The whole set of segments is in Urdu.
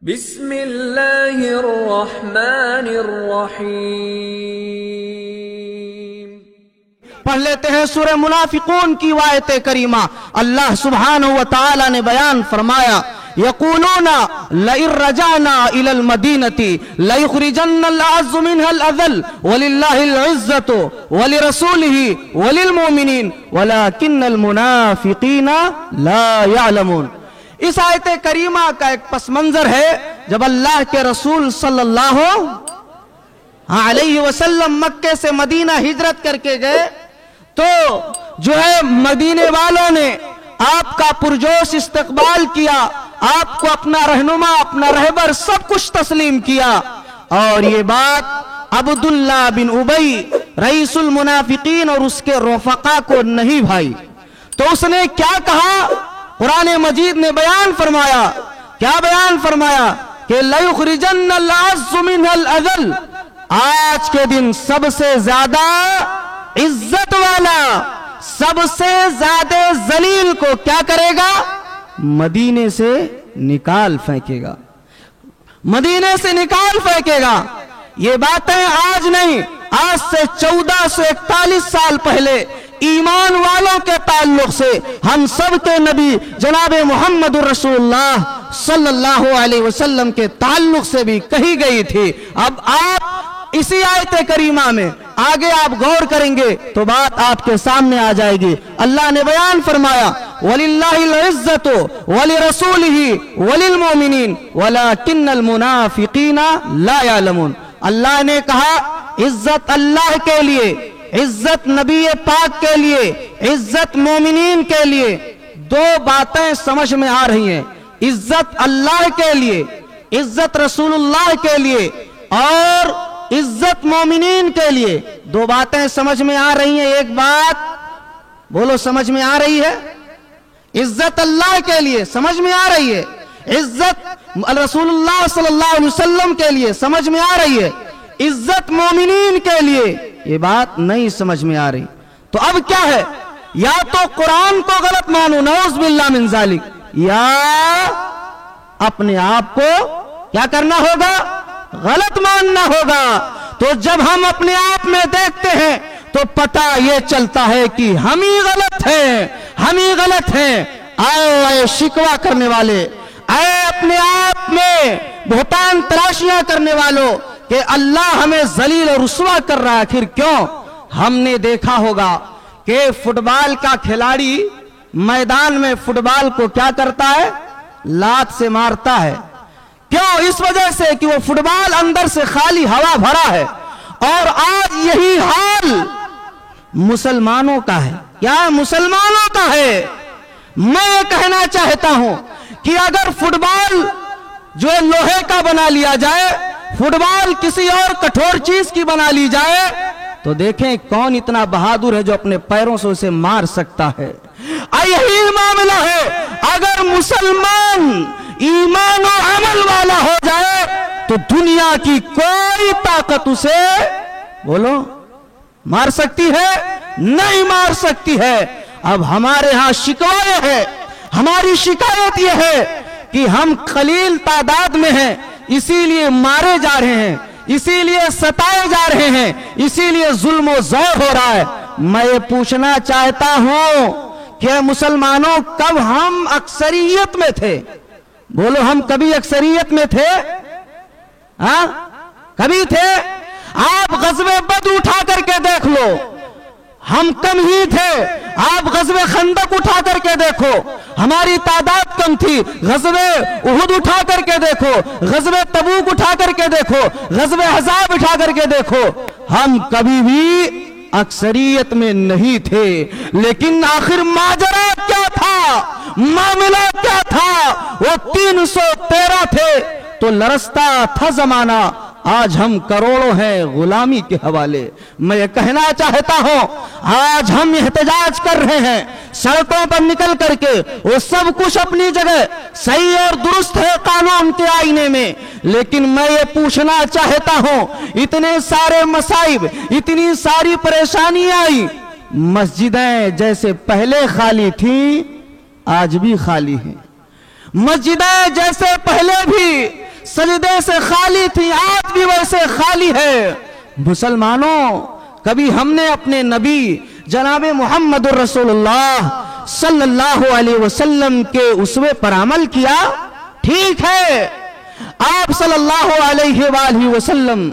بسم اللہ الرحمن الرحیم۔ پڑھ لیتے ہیں سورہ منافقون کی آیت کریمہ۔ اللہ سبحانہ وتعالی نے بیان فرمایا یقولون لئن رجعنا الى المدینة لیخرجن الأعز منها الأذل وللہ العزة ولرسولہ وللمؤمنین ولكن المنافقین لا يعلمون۔ اس آیت کریمہ کا ایک پس منظر ہے جب اللہ کے رسول صلی اللہ علیہ وسلم مکے سے مدینہ ہجرت کر کے گئے تو جو ہے مدینے والوں نے آپ کا پرجوش استقبال کیا، آپ کو اپنا رہنما، اپنا رہبر سب کچھ تسلیم کیا، اور یہ بات عبداللہ بن ابی رئیس المنافقین اور اس کے رفقا کو نہیں بھائی۔ تو اس نے کیا کہا؟ قرآن مجید نے بیان فرمایا، کیا بیان فرمایا کہ لَيُخْرِجَنَّ الْأَعَزُّ مِنْهَا الْأَذَلُ، آج کے دن سب سے زیادہ عزت والا، سب سے زیادہ ذلیل کو کیا کرے گا؟ مدینے سے نکال پھینکے گا، مدینے سے نکال پھینکے گا۔ یہ باتیں آج نہیں، آج سے 1441 سال پہلے ایمان والوں کے تعلق سے ہم سب کے نبی جناب محمد رسول اللہ صلی اللہ علیہ وسلم کے تعلق سے بھی کہی گئی تھی۔ اب آپ اسی آیت کریمہ میں آگے آپ غور کریں گے تو بات آپ کے سامنے آ جائے گی۔ اللہ نے بیان فرمایا وَلِلَّهِ الْعِزَّةُ وَلِرَسُولِهِ وَلِلْمُؤْمِنِينَ وَلَكِنَّ الْمُنَافِقِينَ لَا يَعْلَمُونَ۔ اللہ نے کہا عزت اللہ کے لیے، عزت نبی پاک کے لیے، عزت مومنین کے لیے۔ دو باتیں سمجھ میں آ رہی ہیں، عزت اللہ کے لیے، عزت رسول اللہ کے لیے، اور عزت مومنین کے لیے۔ دو باتیں سمجھ میں آ رہی ہیں، ایک بات بولو سمجھ میں آ رہی ہے؟ عزت اللہ کے لیے سمجھ میں آ رہی ہے، عزت رسول اللہ صلی اللہ علیہ وسلم کے لیے سمجھ میں آ رہی ہے، عزت مومنین کے لیے یہ بات نہیں سمجھ میں آ رہی۔ تو اب کیا ہے؟ یا تو قرآن کو غلط مانو، نعوذ باللہ من ذالک، یا اپنے آپ کو کیا کرنا ہوگا؟ غلط ماننا ہوگا۔ تو جب ہم اپنے آپ میں دیکھتے ہیں تو پتہ یہ چلتا ہے کہ ہم ہی غلط ہیں، ہم ہی غلط ہیں۔ اے شکوہ کرنے والے، اے اپنے آپ میں بہتان تراشیاں کرنے والوں کہ اللہ ہمیں ذلیل اور رسوا کر رہا ہے، آخر کیوں؟ ہم نے دیکھا ہوگا کہ فٹ بال کا کھلاڑی میدان میں فٹ بال کو کیا کرتا ہے؟ لات سے مارتا ہے۔ کیوں؟ اس وجہ سے کہ وہ فٹ بال اندر سے خالی ہوا بھرا ہے۔ اور آج یہی حال مسلمانوں کا ہے، کیا مسلمانوں کا ہے۔ میں یہ کہنا چاہتا ہوں کہ اگر فٹ بال جو لوہے کا بنا لیا جائے، فٹ بال کسی اور کٹھور چیز کی بنا لی جائے تو دیکھیں کون اتنا بہادر ہے جو اپنے پیروں سے اسے مار سکتا ہے۔ یہی معاملہ ہے، اگر مسلمان ایمان و عمل والا ہو جائے تو دنیا کی کوئی طاقت اسے بولو مار سکتی ہے؟ نہیں مار سکتی ہے۔ اب ہمارے ہاں شکوہ یہ ہے، ہماری شکایت یہ ہے کہ ہم قلیل تعداد میں ہیں، اسی لیے مارے جا رہے ہیں، اسی لیے ستائے جا رہے ہیں، اسی لیے ظلم و زور ہو رہا ہے۔ میں یہ پوچھنا چاہتا ہوں کہ مسلمانوں کب ہم اکثریت میں تھے؟ بولو ہم کبھی اکثریت میں تھے؟ ہاں کبھی تھے؟ آپ غزوہ بدر اٹھا کر کے دیکھ لو، ہم کم ہی تھے۔ آپ غزوہ خندق اٹھا کر کے دیکھو، ہماری تعداد کم تھی۔ غزوہ احد اٹھا کر کے دیکھو، غزوہ تبوک اٹھا کر کے دیکھو، غزوہ احزاب اٹھا کر کے دیکھو، ہم کبھی بھی اکثریت میں نہیں تھے۔ لیکن آخر ماجرا کیا تھا؟ معاملہ کیا تھا؟ وہ 313 تھے تو لرزتا تھا زمانہ، آج ہم کروڑوں ہیں غلامی کے حوالے۔ میں یہ کہنا چاہتا ہوں آج ہم احتجاج کر رہے ہیں سڑکوں پر نکل کر کے، وہ سب کچھ اپنی جگہ صحیح اور درست ہے قانون کے آئینے میں، لیکن میں یہ پوچھنا چاہتا ہوں اتنے سارے مصائب، اتنی ساری پریشانیاں آئی، مسجدیں جیسے پہلے خالی تھیں آج بھی خالی ہیں، مسجدیں جیسے پہلے بھی سجدے سے خالی تھی، آج بھی ویسے خالی ہے۔ مسلمانوں، کبھی ہم نے اپنے نبی جناب محمد الرسول اللہ صلی اللہ علیہ وسلم کے اسوے پر عمل کیا؟ ٹھیک ہے، آپ صلی اللہ علیہ وآلہ وسلم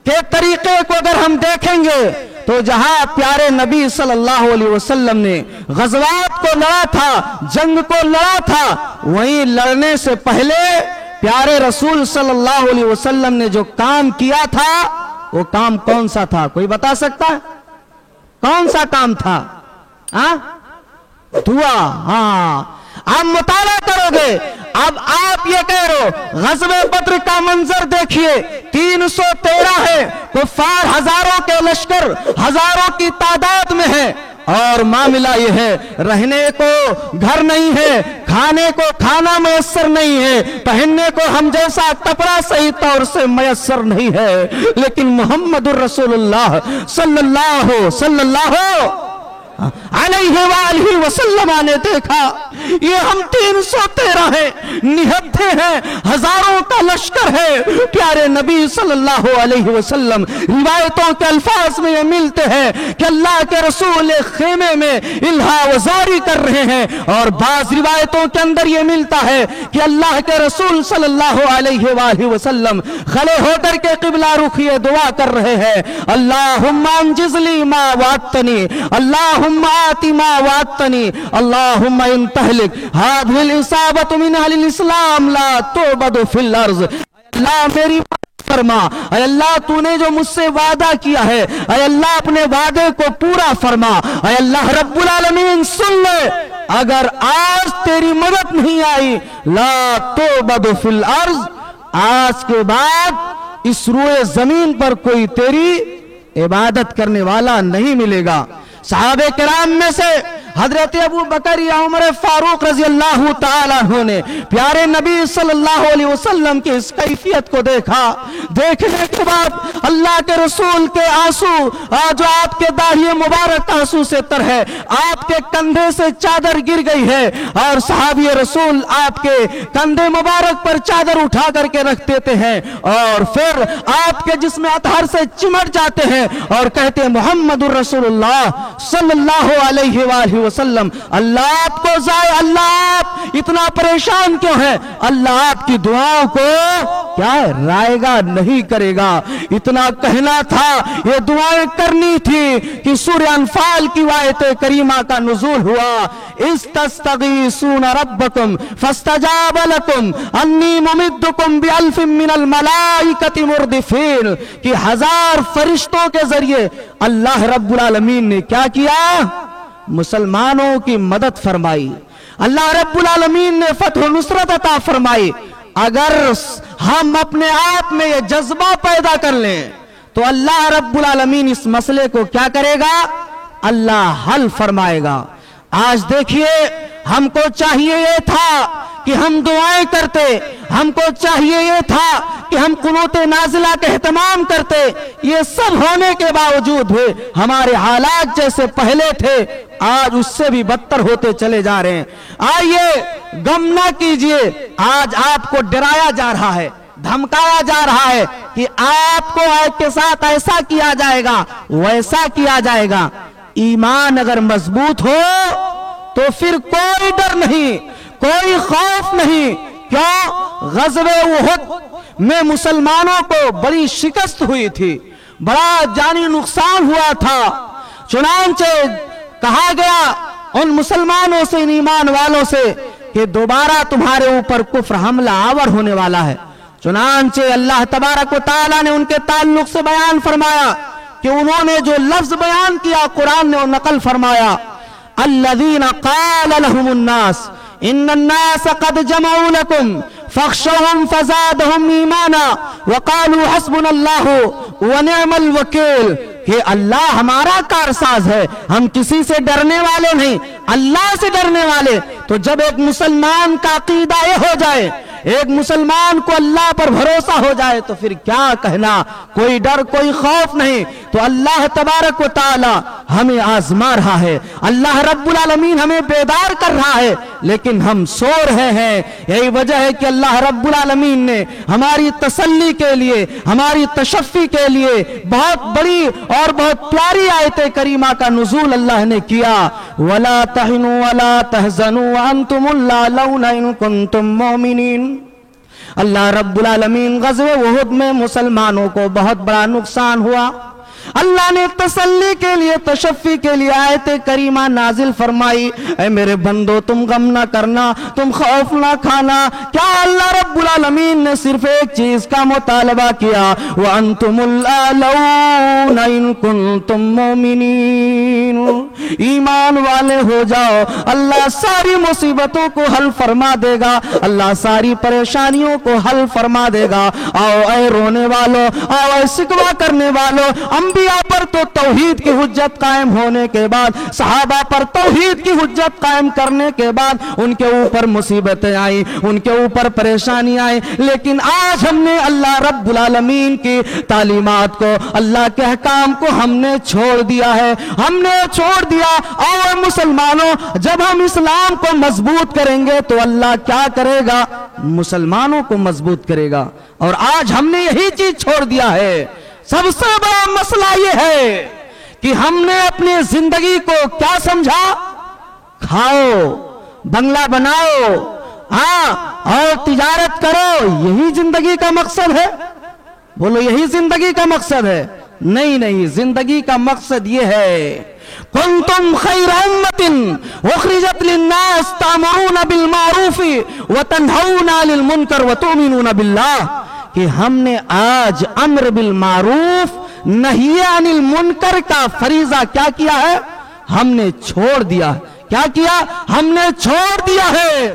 کے طریقے کو اگر ہم دیکھیں گے تو جہاں پیارے نبی صلی اللہ علیہ وسلم نے غزوات کو لڑا تھا، جنگ کو لڑا تھا، وہیں لڑنے سے پہلے پیارے رسول صلی اللہ علیہ وسلم نے جو کام کیا تھا وہ کام کون سا تھا؟ کوئی بتا سکتا ہے کون سا کام تھا؟ دعا۔ ہاں، آپ مطالعہ کرو گے، اب آپ یہ کہہ رہو غزوہ بدر کا منظر دیکھیے، 313 ہے، کفار ہزاروں کے لشکر ہزاروں کی تعداد میں ہے، اور معاملہ یہ ہے رہنے کو گھر نہیں ہے، کھانے کو کھانا میسر نہیں ہے، پہننے کو ہم جیسا کپڑا صحیح طور سے میسر نہیں ہے، لیکن محمد الرسول اللہ صلی اللہ علیہ وآلہ وسلم نے دیکھا یہ ہم 313 ہیں، نہتے ہیں، ہزاروں کا لشکر ہے۔ پیارے نبی صلی اللہ علیہ وسلم روایتوں کے الفاظ میں یہ ملتے ہیں کہ اللہ کے رسول خیمے میں الہا وزاری کر رہے ہیں، اور بعض روایتوں کے اندر یہ ملتا ہے کہ اللہ کے رسول صلی اللہ علیہ وآلہ وسلم کھڑے ہو کر کے قبلہ رخی دعا کر رہے ہیں، اللہم انجز لی ما وعدتنی، اللہم آتی ما وعدتنی، اللہم ان تہلک هذه الإصابة من أهل الإسلام لا تعبد في الأرض۔ اللہ میری بات فرما، اے اللہ تو نے جو مجھ سے وعدہ کیا ہے، اے اللہ اپنے وعدے کو پورا فرما، اے اللہ رب العالمین سن لے، اگر آج تیری مدد نہیں آئی لا تعبد في الأرض، آج کے بعد اس روئے زمین پر کوئی تیری عبادت کرنے والا نہیں ملے گا۔ صحابہ کرام میں سے حضرت ابو بکر یا عمر فاروق رضی اللہ تعالیٰ عنہ نے پیارے نبی صلی اللہ علیہ وسلم کی اس کیفیت کو دیکھا، دیکھنے کے بعد اللہ کے رسول کے آنسو جو آپ کے داڑھی مبارک آنسو سے تر ہے، آپ کے کندھے سے چادر گر گئی ہے، اور صحابی رسول آپ کے کندھے مبارک پر چادر اٹھا کر کے رکھ دیتے ہیں، اور پھر آپ کے جسم اطہر سے چمٹ جاتے ہیں اور کہتے ہیں محمد الرسول اللہ صلی اللہ علیہ وآلہ وسلم، اللہ آپ کو اللہ آپ اتنا پریشان کیوں ہے؟ اللہ آپ کی دعاؤں کو کیا ہے رائے گا نہیں کرے گا۔ اتنا کہنا تھا، یہ دعائیں کرنی تھی کہ سورہ انفال کی آیت کریمہ کا نزول ہوا، استستغیثون ربکم فاستجاب لکم انی ممدکم بألف من الملائکۃ مردفین، کہ 1000 فرشتوں کے ذریعے اللہ رب العالمین نے کیا کیا؟ مسلمانوں کی مدد فرمائی، اللہ رب العالمین نے فتح و نصرت عطا فرمائی۔ اگر ہم اپنے آپ میں یہ جذبہ پیدا کر لیں تو اللہ رب العالمین اس مسئلے کو کیا کرے گا؟ اللہ حل فرمائے گا۔ آج دیکھیے، ہم کو چاہیے یہ تھا کہ ہم دعائیں کرتے، ہم کو چاہیے یہ تھا کہ ہم قنوت نازلہ کا اہتمام کرتے، یہ سب ہونے کے باوجود بھی ہمارے حالات جیسے پہلے تھے آج اس سے بھی بدتر ہوتے چلے جا رہے ہیں۔ آئیے غم نہ کیجئے، آج آپ کو ڈرایا جا رہا ہے، دھمکایا جا رہا ہے کہ آپ کو آپ کے ساتھ ایسا کیا جائے گا، ویسا کیا جائے گا۔ ایمان اگر مضبوط ہو تو پھر کوئی ڈر نہیں، کوئی خوف نہیں۔ کیوں؟ غزوہ احد میں مسلمانوں کو بڑی شکست ہوئی تھی، بڑا جانی نقصان ہوا تھا، چنانچہ کہا گیا ان مسلمانوں سے، ان ایمان والوں سے کہ دوبارہ تمہارے اوپر کفر حملہ آور ہونے والا ہے۔ چنانچہ اللہ تبارک و تعالیٰ نے ان کے تعلق سے بیان فرمایا کہ انہوں نے جو لفظ بیان کیا قرآن نے وہ نقل فرمایا، الذین قال لهم الناس ان الناس قد جمعوا لكم فاخشوهم فزادهم ایمانا وقالوا حسبنا اللہ ونعم الوکیل، کہ اللہ ہمارا کارساز ہے، ہم کسی سے ڈرنے والے نہیں، اللہ سے ڈرنے والے۔ تو جب ایک مسلمان کا عقیدہ یہ ہو جائے، ایک مسلمان کو اللہ پر بھروسہ ہو جائے، تو پھر کیا کہنا، کوئی ڈر کوئی خوف نہیں۔ تو اللہ تبارک و تعالی ہمیں آزما رہا ہے، اللہ رب العالمین ہمیں بیدار کر رہا ہے، لیکن ہم سو رہے ہیں۔ یہی وجہ ہے کہ اللہ رب العالمین نے ہماری تسلی کے لیے، ہماری تشفی کے لیے بہت بڑی اور بہت پیاری آیت کریمہ کا نزول اللہ نے کیا۔ وَلَا تَهِنُوا وَلَا تَحْزَنُوا وَأَنْتُمُ الْأَعْلَوْنَ إِن كُنتُم مُؤْمِنِينَ۔ اللہ رب العالمین غزوہ احد میں مسلمانوں کو بہت بڑا نقصان ہوا، اللہ نے تسلی کے لیے، تشفی کے لیے آیت کریمہ نازل فرمائی، اے میرے بندو تم غم نہ کرنا، تم خوف نہ کھانا۔ کیا اللہ رب العالمین نے صرف ایک چیز کا مطالبہ کیا، وَأَنْتُمُ الْأَعْلَوْنَ إِن كُنتُم مُؤْمِنِينَ۔ ایمان والے ہو جاؤ، اللہ ساری مصیبتوں کو حل فرما دے گا، اللہ ساری پریشانیوں کو حل فرما دے گا۔ آؤ اے رونے والو، آؤ اے شکوہ کرنے والو، انبیاء پر تو توحید کی حجت قائم ہونے کے بعد، صحابہ پر توحید کی حجت قائم کرنے کے بعد ان کے اوپر مصیبتیں آئیں، ان کے اوپر پریشانی آئیں، لیکن آج ہم نے اللہ رب العالمین کی تعلیمات کو، اللہ کے احکام کو ہم نے چھوڑ دیا ہے، ہم نے چھوڑ دیا۔ اور مسلمانوں، جب ہم اسلام کو مضبوط کریں گے تو اللہ کیا کرے گا؟ مسلمانوں کو مضبوط کرے گا۔ اور آج ہم نے یہی چیز چھوڑ دیا ہے۔ سب سے بڑا مسئلہ یہ ہے کہ ہم نے اپنی زندگی کو کیا سمجھا؟ کھاؤ، بنگلہ بناؤ، ہاں، اور تجارت کرو، یہی زندگی کا مقصد ہے؟ بولو یہی زندگی کا مقصد ہے؟ نہیں نہیں، زندگی کا مقصد یہ ہے، کنتم خیر امت اخرجت للناس تامرون بالمعروف وتنہون عن المنکر وتؤمنون باللہ، کہ ہم نے آج امر بالمعروف نہی عن المنکر کا فریضہ کیا کیا ہے؟ ہم نے چھوڑ دیا۔ کیا کیا؟ ہم نے چھوڑ دیا ہے۔